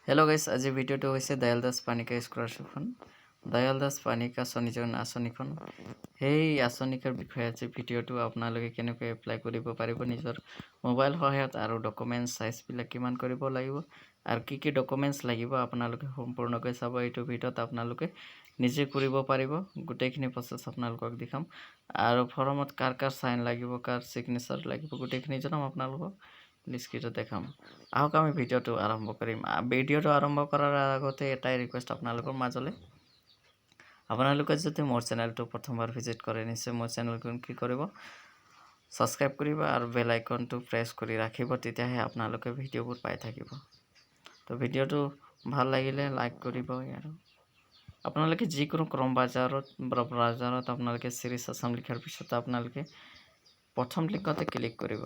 Hello' গাইছ, আজি ভিডিঅ'টো হৈছে দয়াল দাস পানিকা স্কলাৰশ্বিপখন। দয়াল দাস পানিকা আঁচনিজন আঁচনিখন সেই আঁচনিকৰ বিষয়ে আজি ভিডিঅ'টো আপোনালোকে কেনেকৈ এপ্লাই কৰিব পাৰিব নিজৰ মোবাইল সহায়ত আৰু ডকুমেণ্টছ চাইজবিলাক কিমান কৰিব লাগিব আৰু কি কি ডকুমেণ্টছ লাগিব আপোনালোকে সম্পূৰ্ণকৈ চাব। এইটো ভিডিঅ'ত আপোনালোকে নিজে কৰিব পাৰিব, গোটেইখিনি প্ৰচেছ আপোনালোকক দেখাম আৰু ফৰ্মত কাৰ কাৰ চাইন লাগিব, কাৰ ছিগনেচাৰ লাগিব, গোটেইখিনি জনাম আপোনালোকক লিষ্টটো দেখাম। আহক আমি ভিডিঅ'টো আৰম্ভ কৰিম। ভিডিঅ'টো আৰম্ভ কৰাৰ আগতে এটাই ৰিকুৱেষ্ট আপোনালোকৰ মাজলৈ, আপোনালোকে যদি মোৰ চেনেলটো প্ৰথমবাৰ ভিজিট কৰে নিশ্চয় মোৰ চেনেলখন কি কৰিব, ছাবস্ক্ৰাইব কৰিব আৰু বেল আইকনটো প্ৰেছ কৰি ৰাখিব, তেতিয়াহে আপোনালোকে ভিডিঅ'বোৰ পাই থাকিব। তো ভিডিঅ'টো ভাল লাগিলে লাইক কৰিব আৰু আপোনালোকে যিকোনো ক্ৰম ব্ৰাউজাৰত আপোনালোকে চিৰিজ আছাম লিখাৰ পিছত আপোনালোকে প্ৰথম লিংকতে ক্লিক কৰিব।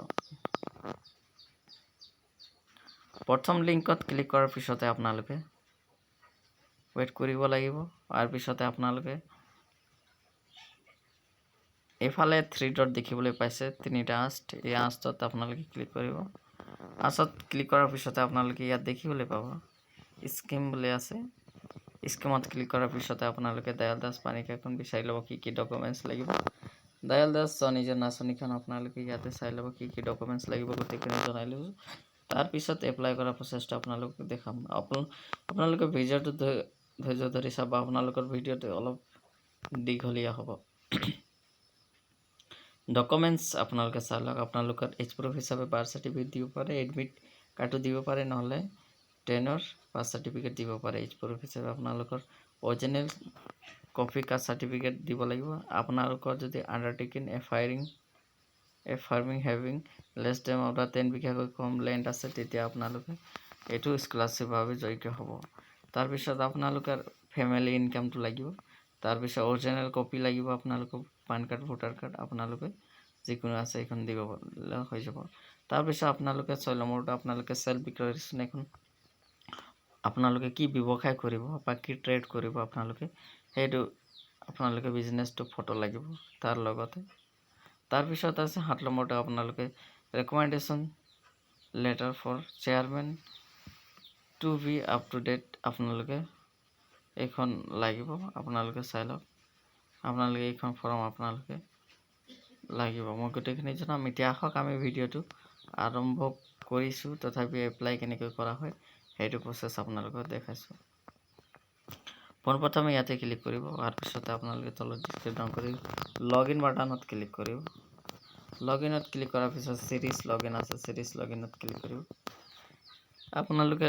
প্ৰথম লিংকত ক্লিক কৰাৰ পিছতে আপোনালোকে ৱেইট কৰিব লাগিব। তাৰ পিছতে আপোনালোকে এইফালে 3 ডট দেখিবলৈ পাইছে, তিনিটা আঁচ, এই আঁচটোত আপোনালোকে ক্লিক কৰিব। আঁচত ক্লিক কৰাৰ পিছতে আপোনালোকে ইয়াত দেখিবলৈ পাব স্কিম বুলি আছে। স্কিমত ক্লিক কৰাৰ পিছতে আপোনালোকে দয়াল দাস পানিকাখন বিচাৰি ল'ব, কি কি ডকুমেণ্টছ লাগিব। দয়াল দাস স্বনিয়োজন আঁচনিখন আপোনালোকে ইয়াতে চাই ল'ব, কি কি ডকুমেণ্টছ লাগিব গোটেইখিনি জনাই ল'ব। তাৰপিছত এপ্লাই কৰা প্ৰচেছটো আপোনালোকক দেখাম। আপোনালোকে ভিডিঅ'টো ধৈৰ্য ধৰি চাব, আপোনালোকৰ ভিডিঅ'টো অলপ দীঘলীয়া হ'ব। ডকুমেণ্টছ আপোনালোকে চাই লওক। আপোনালোকৰ এইচ প্ৰুফ হিচাপে বাৰ্থ চাৰ্টিফিকেট দিব পাৰে, এডমিট কাৰ্ডটো দিব পাৰে, নহ'লে 10ৰ পাছ চাৰ্টিফিকেট দিব পাৰে। এইচ প্ৰুফ হিচাপে আপোনালোকৰ অৰিজিনেল কপি কাষ্ট চাৰ্টিফিকেট দিব লাগিব। আপোনালোকৰ যদি undertaking a farming having less then of 10 বিঘাকৈ কম লেণ্ড আছে, তেতিয়া আপোনালোকে এইটো স্কলাৰশ্বিপভাৱে যোগ্য হ'ব। তাৰপিছত আপোনালোকৰ ফেমিলি ইনকামটো লাগিব। তাৰপিছত অৰিজিনেল কপি লাগিব আপোনালোকক, পান কাৰ্ড, ভোটাৰ কাৰ্ড, আপোনালোকে যিকোনো আছে এইখন দিব হৈ যাব। তাৰপিছত আপোনালোকে 6 নম্বৰটো আপোনালোকে চেল্ফ ডিক্লাৰেশ্যন এখন, আপোনালোকে কি ব্যৱসায় কৰিব বা কি ট্ৰেড কৰিব আপোনালোকে সেইটো আপোনালোকে বিজনেছটো ফটো লাগিব তাৰ লগতে। তাৰপিছত আছে 7 নম্বৰটো আপোনালোকে recommendation letter for chairman to be up to date, আপোনালোকে এইখন লাগিব, আপোনালোকে চাই লওক। আপোনালোকে এইখন ফৰ্ম আপোনালোকে লাগিব, মই গোটেইখিনি জনাম। এতিয়া আহক আমি ভিডিঅ'টো আৰম্ভ কৰিছোঁ, তথাপি এপ্লাই কেনেকৈ কৰা হয় সেইটো প্ৰচেছ আপোনালোকক দেখাইছোঁ। পোনপ্ৰথমে ইয়াতে ক্লিক কৰিব, তাৰপিছতে আপোনালোকে তলত ডিছক্ৰিপশ্যন কৰি লগ ইন বাটনত ক্লিক কৰিব। লগ ইনত ক্লিক কৰাৰ পিছত চিৰিজ লগ ইন আছে, চিৰিজ লগ ইনত ক্লিক কৰিব। আপোনালোকে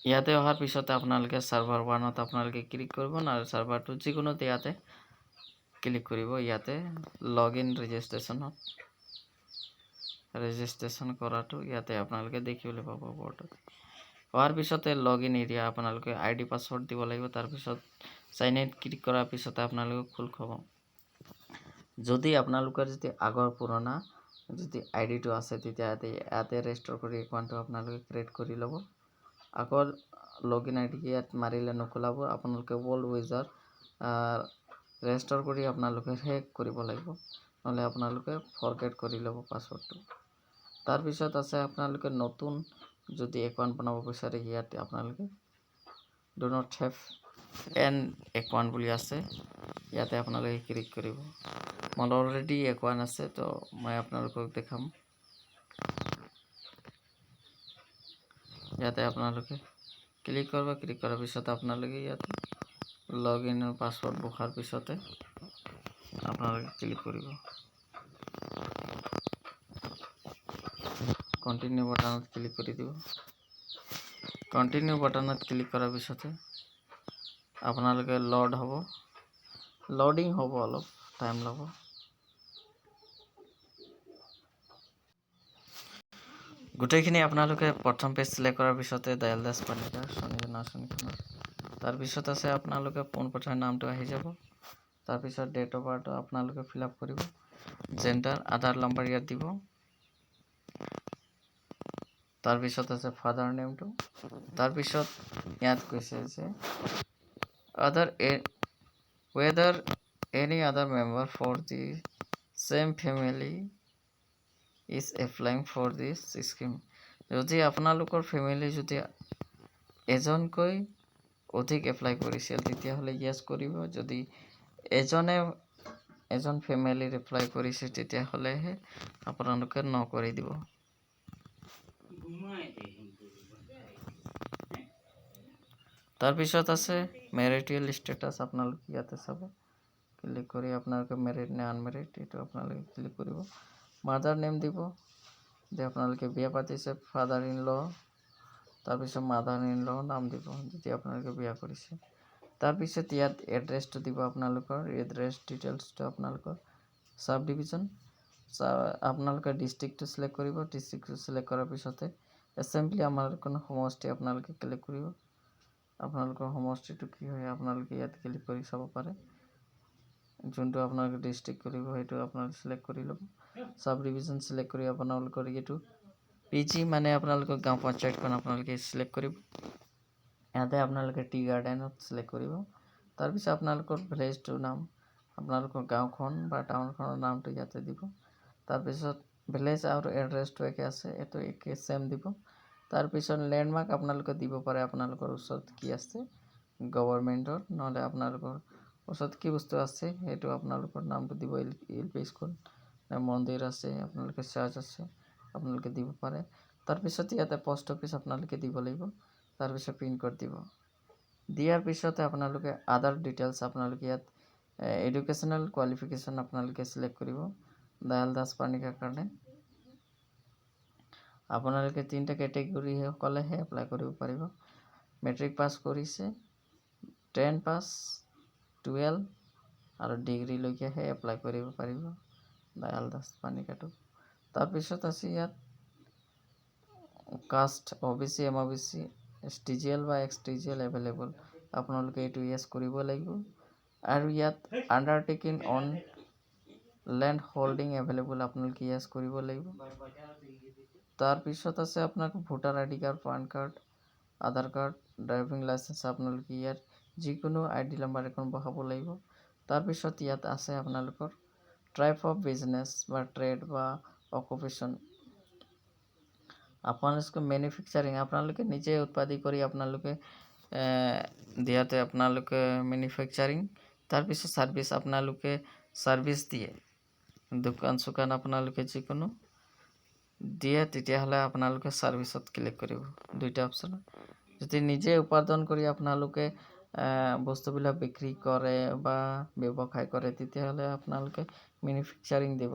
ইয়াতে অহাৰ পিছতে আপোনালোকে ছাৰ্ভাৰ 1ত আপোনালোকে ক্লিক কৰিব, আৰু ছাৰ্ভাৰ 2 যিকোনোতে ইয়াতে ক্লিক কৰিব। ইয়াতে লগ ইন ৰেজিষ্ট্ৰেশ্যন কৰাটো ইয়াতে আপোনালোকে দেখিবলৈ পাব বৰ্ডত। হোৱাৰ পিছতে লগ ইন এৰিয়া আপোনালোকে ID পাছৱৰ্ড দিব লাগিব। তাৰপিছত চাইন ইন ক্লিক কৰাৰ পিছতে আপোনালোকে খোল খাব। যদি আপোনালোকৰ যদি আগৰ পুৰণা যদি আইডিটো আছে, তেতিয়া ইয়াতে ৰেজিষ্টাৰ কৰি একাউণ্টটো আপোনালোকে ক্ৰিয়েট কৰি ল'ব। আকৌ লগ ইন ID ইয়াত মাৰিলে নোখোলাব, আপোনালোকে ৱৰ্ল্ড উইজাৰ ৰেজিষ্টাৰ কৰি আপোনালোকে শেষ কৰিব লাগিব, নহ'লে আপোনালোকে ফৰগেট কৰি ল'ব পাছৱৰ্ডটো। তাৰপিছত আছে আপোনালোকে নতুন যদি একাউণ্ট বনাব বিচাৰে, ইয়াতে আপোনালোকে do not have N account বুলি আছে, ইয়াতে আপোনালোকে ক্লিক কৰিব। মোৰ অলৰেডি একাউণ্ট আছে, তো মই আপোনালোকক দেখাম। ইয়াতে আপোনালোকে ক্লিক কৰিব, ক্লিক কৰাৰ পিছত আপোনালোকে ইয়াতে লগ ইনৰ পাছৱৰ্ড বহাৰ পিছতে আপোনালোকে ক্লিক কৰিব। কণ্টিনিউ বাটনত ক্লিক কৰি দিব। কণ্টিনিউ বাটনত ক্লিক কৰাৰ পিছতে আপোনালোকে লোডিং হ'ব, অলপ টাইম ল'ব। গোটেইখিনি আপোনালোকে প্ৰথম পেজ চিলেক্ট কৰাৰ পিছতে দয়াল দাস পানিকা স্বনিয়োজন আঁচনিখনৰ তাৰপিছত আছে আপোনালোকে পোনপ্ৰথমে নামটো আহি যাব। তাৰপিছত ডেট অফ বাৰ্থটো আপোনালোকে ফিল আপ কৰিব, জেণ্ডাৰ, আধাৰ নম্বৰ ইয়াত দিব। তাৰপিছত আছে ফাদাৰ নেমটো। তাৰপিছত ইয়াত কৈছে যে whether any other member for the same family is applying for this scheme, যদি আপোনালোকৰ ফেমিলি যদি এজনকৈ অধিক এপ্লাই কৰিছিল তেতিয়াহ'লে য়েছ কৰিব। যদি এজন ফেমিলিৰ এপ্লাই কৰিছে তেতিয়াহ'লেহে আপোনালোকে ন কৰি দিব। তাৰপিছত আছে মেৰিটেল ষ্টেটাছ। আপোনালোকে ইয়াতে চাব, ক্লিক কৰি আপোনালোকে মেৰিড নে আনমেৰিড এইটো আপোনালোকে ক্লিক কৰিব। মাদাৰ নেম দিব যে আপোনালোকে বিয়া পাতিছে, ফাদাৰ ইন ল, তাৰপিছত মাদাৰ ইন ল নাম দিব যদি আপোনালোকে বিয়া কৰিছে। তাৰপিছত ইয়াত এড্ৰেছটো দিব আপোনালোকৰ, এড্ৰেছ ডিটেইলছটো আপোনালোকৰ সাব ডিভিজন, আপোনালোকে ডিষ্ট্ৰিক্টটো চিলেক্ট কৰিব। ডিষ্ট্ৰিক্টটো চিলেক্ট কৰাৰ পিছতে এছেম্বলি আপোনালোকৰ সমষ্টি আপোনালোকে ক্লিক কৰিব। আপোনালোকৰ সমষ্টিটো কি হয় আপোনালোকে ইয়াত ক্লিক কৰি চাব পাৰে। যোনটো আপোনালোকে ডিষ্ট্ৰিক্ট কৰিব সেইটো আপোনালোকে চিলেক্ট কৰি ল'ব। সাব ডিভিজন চিলেক্ট কৰি আপোনালোকৰ এইটো PG মানে আপোনালোকৰ গাঁও পঞ্চায়তখন আপোনালোকে চিলেক্ট কৰিব। ইয়াতে আপোনালোকে টি গাৰ্ডেনত চিলেক্ট কৰিব। তাৰপিছত আপোনালোকৰ ভিলেজটোৰ নাম, আপোনালোকৰ গাঁওখন বা টাউনখনৰ নামটো ইয়াতে দিব। তাৰপিছত ভিলেজ আৰু এড্ৰেছটো একে আছে, এইটো একে চেম দিব। তাৰপিছত লেণ্ডমাৰ্ক আপোনালোকে দিব পাৰে, আপোনালোকৰ ওচৰত কি আছে গভৰ্ণমেণ্টৰ, নহ'লে আপোনালোকৰ ওচৰত কি বস্তু আছে সেইটো আপোনালোকৰ নামটো দিব। LP স্কুল, মন্দিৰ আছে, আপোনালোকে চাৰ্চ আছে আপোনালোকে দিব পাৰে। তাৰপিছত ইয়াতে পোষ্ট অফিচ আপোনালোকে দিব লাগিব। তাৰপিছত পিনক'ড দিব। দিয়াৰ পিছতে আপোনালোকে আদাৰ ডিটেইলছ আপোনালোকে ইয়াত এডুকেশ্যনেল কোৱালিফিকেশ্যন আপোনালোকে চিলেক্ট কৰিব। দয়াল দাস পানিকাৰ কাৰণে আপোনালোকে 3টা কেটেগৰী সকলেহে এপ্লাই কৰিব পাৰিব। মেট্ৰিক পাছ কৰিছে, 10 পাছ, 12 আৰু ডিগ্ৰীলৈকেহে এপ্লাই কৰিব পাৰিব দয়াল দাস পানিকাটো। তাৰপিছত আছে ইয়াত কাষ্ট OBC, MOBC, STGL বা XTGL এভেইলেবল, আপোনালোকে এইটো য়েছ কৰিব লাগিব। আৰু ইয়াত undertaking on land holding available আপোনালোকে য়েছ কৰিব লাগিব। তাৰপিছত আছে আপোনালোকৰ voter ID card, PAN card, Aadhaar card, driving licence আপোনালোকে ইয়াত যিকোনো ID নাম্বাৰ এখন বহাব লাগিব। তাৰপিছত ইয়াত আছে আপোনালোকৰ টাইপ অফ বিজনেছ বা ট্ৰেড বা অকুপেশ্যন। আপোনালোকে মেনুফেকচাৰিং আপোনালোকে নিজে উৎপাদন কৰি আপোনালোকে দিয়াতে আপোনালোকে মেনুফেকচাৰিং। তাৰপিছত ছাৰ্ভিচ আপোনালোকে ছাৰ্ভিচ দিয়ে, দোকান চোকান আপোনালোকে যিকোনো দিয়ে তেতিয়াহ'লে আপোনালোকে ছাৰ্ভিচত ক্লিক কৰিব। 2টা অপশ্যন। যদি নিজে উৎপাদন কৰি আপোনালোকে বস্তুবিলাক বিক্ৰী কৰে বা ব্যৱসায় কৰে তেতিয়াহ'লে আপোনালোকে মেনুফেকচাৰিং দিব।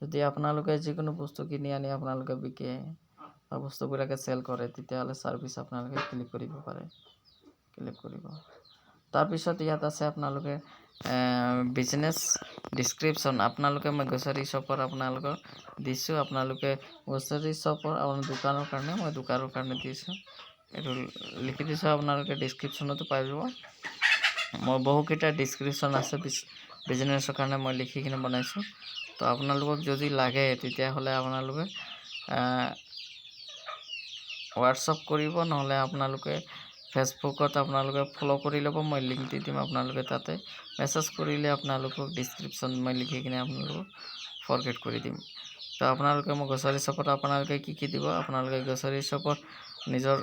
যদি আপোনালোকে যিকোনো বস্তু কিনি আনি আপোনালোকে বিকে বা বস্তুবিলাকে চেল কৰে তেতিয়াহ'লে ছাৰ্ভিচ আপোনালোকে ক্লিক কৰিব পাৰে, ক্লিক কৰিব। তাৰপিছত ইয়াত আছে আপোনালোকে বিজনেছ ডিছক্ৰিপশ্যন। আপোনালোকে মই গ্ৰচাৰী শ্বপৰ আপোনালোকক দিছোঁ, আপোনালোকে গ্ৰচাৰী শ্বপৰ আপোনাৰ দোকানৰ কাৰণে মই দোকানৰ কাৰণে দিছোঁ, এইটো লিখি দিছোঁ। আপোনালোকে ডিছক্ৰিপশ্যনতো পাই যাব। মই বহুকেইটা ডিছক্ৰিপশ্যন আছে বিজনেছৰ কাৰণে মই লিখি কিনে বনাইছোঁ। তো আপোনালোকক যদি লাগে তেতিয়াহ'লে আপোনালোকে হোৱাটছআপ কৰিব, নহ'লে আপোনালোকে ফেচবুকত আপোনালোকে ফ'ল' কৰি ল'ব, মই লিংক দি দিম। আপোনালোকে তাতে মেছেজ কৰিলে আপোনালোকক ডিছক্ৰিপশ্যন মই লিখি কিনে আপোনালোকক ফৰৱাৰ্ড কৰি দিম। তো আপোনালোকে মই গ্ৰচাৰী শ্বপত আপোনালোকে কি দিব, আপোনালোকে গ্ৰচাৰী শ্বপৰ নিজৰ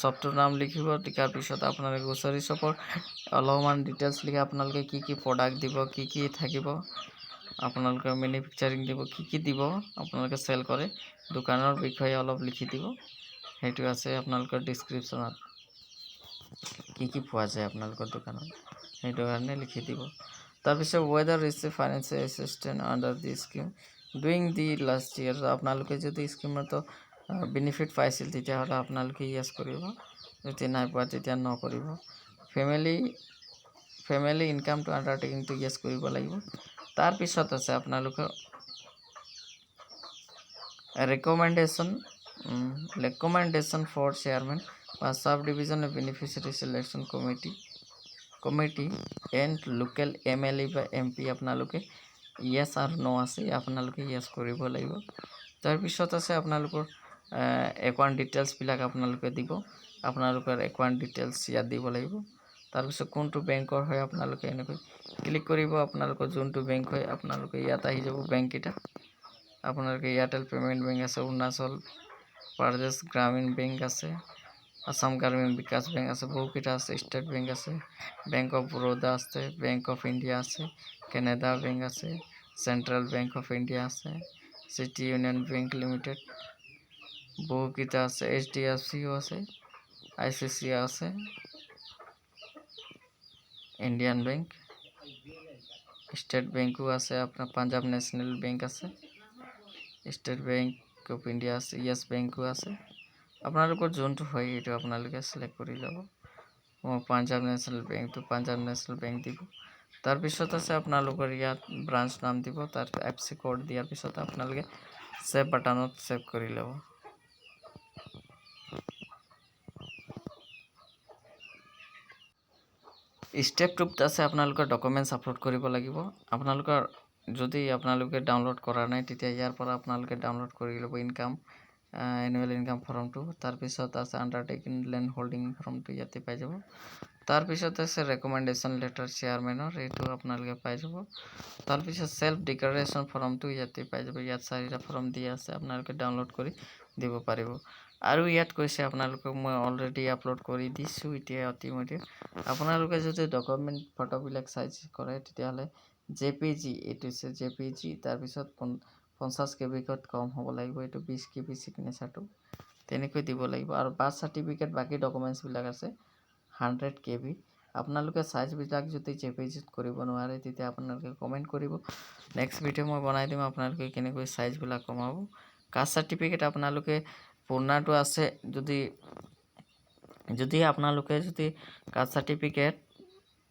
শ্বপটোৰ নাম লিখিব। লিখাৰ পিছত আপোনালোকে গ্ৰচাৰী শ্বপৰ অলপমান ডিটেইলছ লিখি আপোনালোকে কি প্ৰডাক্ট দিব, কি থাকিব, আপোনালোকে মেনুফেকচাৰিং দিব, কি দিব আপোনালোকে চেল কৰে, দোকানৰ বিষয়ে অলপ লিখি দিব। সেইটো আছে আপোনালোকৰ ডিছক্ৰিপশ্যনত, কি পোৱা যায় আপোনালোকৰ দোকানত সেইটো কাৰণে লিখি দিব। তাৰপিছত weather receive financial assistant under the scheme doing the last year. আপোনালোকে যদি স্কিমতো বেনিফিট পাইছিল তেতিয়াহ'লে আপোনালোকে য়েছ কৰিব, যদি নাই পোৱা তেতিয়া ন কৰিব। ফেমিলি ইনকামটো আণ্ডাৰটেকিংটো য়েছ কৰিব লাগিব। তাৰপিছত আছে আপোনালোকৰ ৰেকমেণ্ডেশ্যন ফৰ চেয়াৰমেন বা sub division beneficiary selection committee and local MLA বা MP আপোনালোকে য়েছ আৰু ন আছে, আপোনালোকে য়েছ কৰিব লাগিব। তাৰপিছত আছে আপোনালোকৰ একাউণ্ট ডিটেইলছবিলাক আপোনালোকে দিব, আপোনালোকৰ একাউণ্ট ডিটেইলছ ইয়াত দিব লাগিব। তাৰপিছত কোনটো বেংকৰ হয় আপোনালোকে এনেকৈ ক্লিক কৰিব, আপোনালোকৰ যোনটো বেংক হয় আপোনালোকে ইয়াত আহি যাব বেংককেইটা। আপোনালোকে এয়াৰটেল পে'মেণ্ট বেংক আছে, অৰুণাচল বাংলাদেশ গ্রামীণ বেংক আছে, আসাম গ্রামীণ বিকাশ বেংক আছে, বহুকেইটা আছে, ষ্টেট বেংক আছে, বেংক অফ বরোদা আছে, বেংক অফ ইণ্ডিয়া আছে, কেনেডা বেংক আছে, চেণ্ট্ৰেল বেংক অফ ইণ্ডিয়া আছে, চিটি ইউনিয়ন বেংক লিমিটেড, বহুকেইটা আছে, HDFCও আছে, ICICI আছে, ইণ্ডিয়ান বেংক, ষ্টেট বেংকও আছে, আপোনাৰ পাঞ্জাব নেশ্যনেল বেংক আছে, ষ্টেট বেংক অফ ইণ্ডিয়া আছে, য়েছ বেংকও আছে। আপোনালোকৰ যোনটো হয় এইটো আপোনালোকে চিলেক্ট কৰি ল'ব। মই পাঞ্জাব নেশ্যনেল বেংক দিব। তাৰপিছত আছে আপোনালোকৰ ইয়াত ব্ৰাঞ্চ নাম দিব, তাৰ FC কোড দিয়াৰ পিছত আপোনালোকে ছেভ বাটনত ছেভ কৰি ল'ব। ষ্টেপ 2ত আছে আপোনালোকৰ ডকুমেণ্টছ আপলোড কৰিব লাগিব। আপোনালোকৰ যদি আপোনালোকে ডাউনলোড কৰা নাই তেতিয়া ইয়াৰ পৰা আপোনালোকে ডাউনলোড কৰি ল'ব এনুৱেল ইনকাম ফৰ্মটো। তাৰপিছত আছে আণ্ডাৰটেকিং লেণ্ড হোল্ডিং ফৰ্মটো ইয়াতে পাই যাব। তাৰপিছত আছে ৰেকমেণ্ডেশ্যন লেটাৰ চেয়াৰমেনৰ, এইটো আপোনালোকে পাই যাব। তাৰপিছত ছেল্ফ ডিক্লাৰেশ্যন ফৰ্মটো ইয়াতে পাই যাব। ইয়াত 4টা ফৰ্ম দিয়া আছে, আপোনালোকে ডাউনলোড কৰি দিব পাৰিব। আৰু ইয়াত কৈছে আপোনালোকক মই অলৰেডি আপলোড কৰি দিছোঁ এতিয়া ইতিমধ্যে। আপোনালোকে যদি ডকুমেণ্ট ফটোবিলাক চাইজ কৰে তেতিয়াহ'লে JPG, এইটো হৈছে JPG, তাৰপিছত 50 KBত কম হ'ব লাগিব, এইটো 20 KB ছিগনেচাৰটো তেনেকৈ দিব লাগিব। আৰু বাৰ্থ চাৰ্টিফিকেট বাকী ডকুমেণ্টছবিলাক আছে 100 KB। আপোনালোকে চাইজবিলাক যদি JPGত কৰিব নোৱাৰে তেতিয়া আপোনালোকে কমেণ্ট কৰিব, নেক্সট ভিডিঅ' মই বনাই দিম আপোনালোকে কেনেকৈ চাইজবিলাক কমাব। কাষ্ট চাৰ্টিফিকেট আপোনালোকে পুৰণাটো আছে, যদি আপোনালোকে কাষ্ট চাৰ্টিফিকেট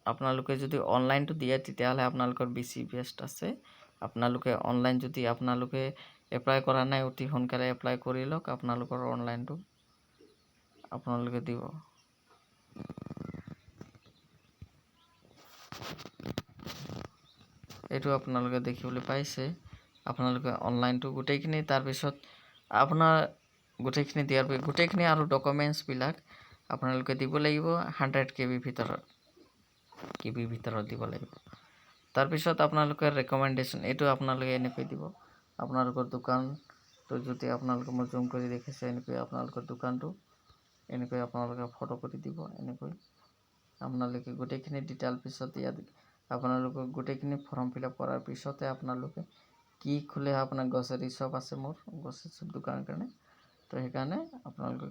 আপোনালোকে যদি অনলাইনটো দিয়ে তেতিয়াহ'লে আপোনালোকৰ বেছি বেষ্ট আছে। আপোনালোকে অনলাইন যদি আপোনালোকে এপ্লাই কৰা নাই অতি সোনকালে এপ্লাই কৰি লওক, আপোনালোকৰ অনলাইনটো আপোনালোকে দিব। এইটো আপোনালোকে দেখিবলৈ পাইছে, আপোনালোকে অনলাইনটো গোটেইখিনি, তাৰপিছত আপোনাৰ গোটেইখিনি দিয়াৰ গোটেইখিনি আৰু ডকুমেণ্টছবিলাক আপোনালোকে দিব লাগিব 100 KB ভিতৰত দিব লাগিব। তাৰপিছত আপোনালোকে ৰেকমেণ্ডেশ্যন, এইটো আপোনালোকে এনেকৈ দিব। আপোনালোকৰ দোকানটো যদি আপোনালোকে মই জুম কৰি দেখিছে, এনেকৈ আপোনালোকৰ দোকানটো এনেকৈ আপোনালোকে ফটো কৰি দিব। এনেকৈ আপোনালোকে গোটেইখিনি ডিটেইল পিছত ইয়াত আপোনালোকক গোটেইখিনি ফৰ্ম ফিল আপ কৰাৰ পিছতে আপোনালোকে কি খোলে, আপোনাৰ গ্ৰচাৰী শ্বপ আছে, মোৰ গ্ৰচাৰী শ্বপ দোকানৰ কাৰণে, তো সেইকাৰণে আপোনালোকে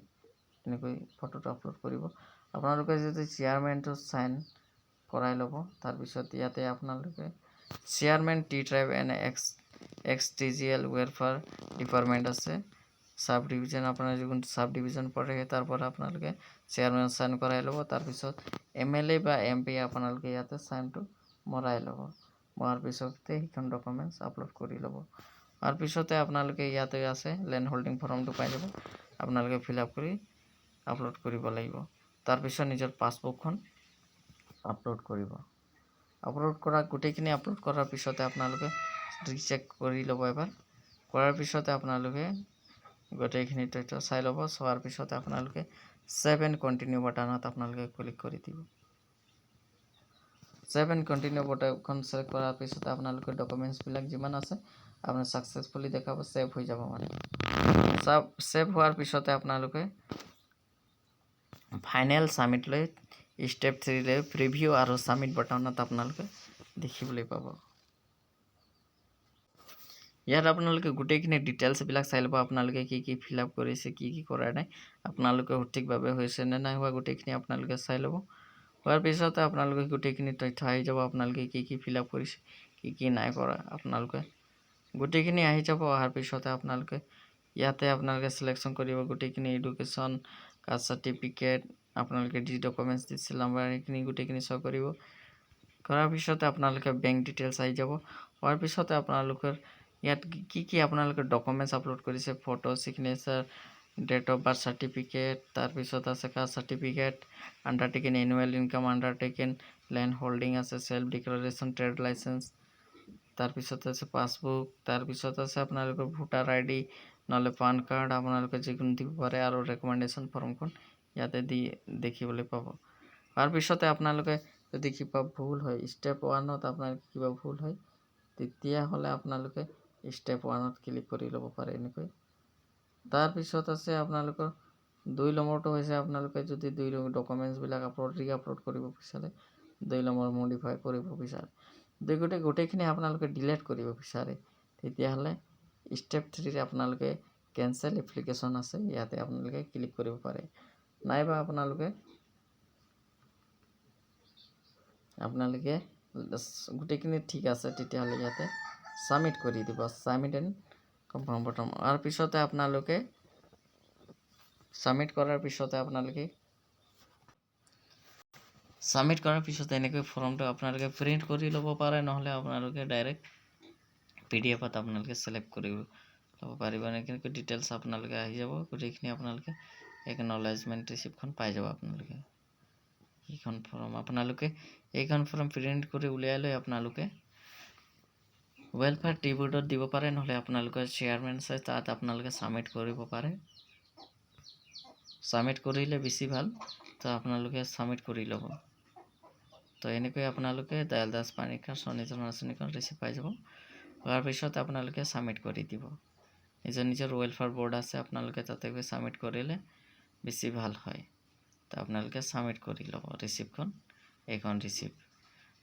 এনেকৈ ফটোটো আপলোড কৰিব। আপোনালোকে যদি চেয়াৰমেনটো চাইন কৰাই ল'ব। তাৰপিছত ইয়াতে আপোনালোকে chairman T tribe and XTGL welfare department আছে, সাব ডিভিজন, আপোনাৰ যোনটো সাব ডিভিজন পৰে তাৰ পৰা আপোনালোকে চেয়াৰমেন চাইন কৰাই ল'ব। তাৰপিছত MLA বা MP আপোনালোকে ইয়াতে চাইনটো মৰাই ল'ব। মৰাৰ পিছতে সেইখন ডকুমেণ্টছ আপলোড কৰি ল'ব। তাৰপিছতে আপোনালোকে ইয়াতে আছে লেণ্ড হোল্ডিং ফৰ্মটো পাই যাব, আপোনালোকে ফিল আপ কৰি আপলোড কৰিব লাগিব। তাৰপিছত নিজৰ পাছবুকখন আপলোড কৰিব। আপলোড গোটেইখিনি আপলোড কৰাৰ পিছতে আপোনালোকে ৰিচেক কৰি ল'ব এবাৰ। কৰাৰ পিছতে আপোনালোকে গোটেইখিনি তথ্য চাই ল'ব। চোৱাৰ পিছতে আপোনালোকে ছেভ এণ্ড কণ্টিনিউ বাটনত আপোনালোকে ক্লিক কৰি দিব। ছেভ এণ্ড কণ্টিনিউ বাটনখন ছেলেক্ট কৰাৰ পিছতে আপোনালোকৰ ডকুমেণ্টছবিলাক যিমান আছে আপোনাৰ ছাকচেছফুলি দেখাব, ছেভ হৈ যাব। মানে ছেভ হোৱাৰ পিছতে আপোনালোকে ফাইনেল ছাবমিটলৈ ষ্টেপ 3লৈ প্ৰিভিউ আৰু ছাবমিট বাটনত আপোনালোকে দেখিবলৈ পাব। ইয়াত আপোনালোকে গোটেইখিনি ডিটেইলছবিলাক চাই ল'ব, আপোনালোকে কি ফিল আপ কৰিছে, কি কৰা নাই, আপোনালোকে সঠিকভাৱে হৈছে নে নাই হোৱা, গোটেইখিনি আপোনালোকে চাই ল'ব। হোৱাৰ পিছতে আপোনালোকে গোটেইখিনি তথ্য আহি যাব, আপোনালোকে কি ফিল আপ কৰিছে, কি নাই কৰা, আপোনালোকে গোটেইখিনি আহি যাব। অহাৰ পিছতে আপোনালোকে ইয়াতে আপোনালোকে চিলেকশ্যন কৰিব গোটেইখিনি এডুকেশ্যন, কাষ্ট চাৰ্টিফিকেট, আপোনালোকে যি ডকুমেণ্টছ দিছিল নাম্বাৰ, সেইখিনি গোটেইখিনি শ্ব' কৰিব। কৰাৰ পিছতে আপোনালোকে বেংক ডিটেইলছ আহি যাব। হোৱাৰ পিছতে আপোনালোকৰ ইয়াত কি আপোনালোকে ডকুমেণ্টছ আপলোড কৰিছে, photo, signature, date of birth certificate, তাৰপিছত আছে caste certificate, undertaking annual income, undertaking land holding আছে, ছেল্ফ ডিক্লাৰেশ্যন, ট্ৰেড লাইচেঞ্চ, তাৰপিছত আছে পাছবুক, তাৰপিছত আছে আপোনালোকৰ ভোটাৰ ID নহ'লে পান কাৰ্ড, আপোনালোকে যিকোনো দিব পাৰে। আৰু ৰেকমেণ্ডেশ্যন ফৰ্মখন ইয়াতে দেখিবলৈ পাব। তাৰপিছতে আপোনালোকে যদি কিবা ভুল হয়, ষ্টেপ 1ত আপোনাৰ কিবা ভুল হয় তেতিয়াহ'লে আপোনালোকে ষ্টেপ 1ত ক্লিক কৰি ল'ব পাৰে। এনেকৈ তাৰপিছত আছে আপোনালোকৰ 2 নম্বৰটো হৈছে আপোনালোকে যদি 2 ডকুমেণ্টছবিলাক আপলোড কৰিব বিচাৰে, 2 নম্বৰ মডিফাই কৰিব বিচাৰে, গোটেইখিনি আপোনালোকে ডিলিট কৰিব বিচাৰে, তেতিয়াহ'লে ষ্টেপ 3 আপোনালোকে কেনচেল এপ্লিকেশ্যন আছে, ইয়াতে আপোনালোকে ক্লিক কৰিব পাৰে। নাইবা আপোনালোকে গোটেইখিনি ঠিক আছে, তেতিয়াহ'লে ইয়াতে ছাবমিট কৰি দিব, ছাবমিট এণ্ড কনফাৰ্ম বটন। আৰু পিছতে আপোনালোকে ছাবমিট কৰাৰ পিছতে এনেকৈ ফৰ্মটো আপোনালোকে প্ৰিণ্ট কৰি ল'ব পাৰে, নহ'লে আপোনালোকে ডাইৰেক্ট PDF-ত আপোনালোকে ছিলেক্ট কৰি ল'ব পাৰিব। এনেকৈ ডিটেইলছ আপোনালোকে আহি যাব, গোটেইখিনি আপোনালোকে একনলেজমেণ্ট ৰিচিপ্টখন পাই যাব। আপোনালোকে এইখন ফৰ্ম প্ৰিণ্ট কৰি উলিয়াই লৈ আপোনালোকে ৱেলফেয়াৰ টিবোৰ্ডত দিব পাৰে, নহ'লে আপোনালোকৰ চেয়াৰমেন আছে তাত আপোনালোকে ছাবমিট কৰিব পাৰে। ছাবমিট কৰিলে বেছি ভাল, তো আপোনালোকে ছাবমিট কৰি ল'ব। তো এনেকৈ আপোনালোকে দয়াল দাস পানিকাৰ স্বনিধি আঁচনিখন ৰিচিপ্ট পাই যাব। হোৱাৰ পিছত আপোনালোকে ছাবমিট কৰি দিব। নিজৰ ৱেলফেয়াৰ বৰ্ড আছে, আপোনালোকে তাতে গৈ ছাবমিট কৰিলে বেছি ভাল হয়। তো আপোনালোকে ছাবমিট কৰি ল'ব ৰিচিপ্টখন, এইখন ৰিচিপ্ট।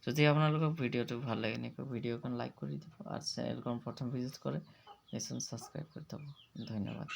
যদি আপোনালোকক ভিডিঅ'টো ভাল লাগে, এনেকৈ ভিডিঅ'খন লাইক কৰি দিব আৰু চেনেলখন প্ৰথম ভিজিট কৰে, নিশ্চয় ছাবস্ক্ৰাইব কৰি থ'ব। ধন্যবাদ।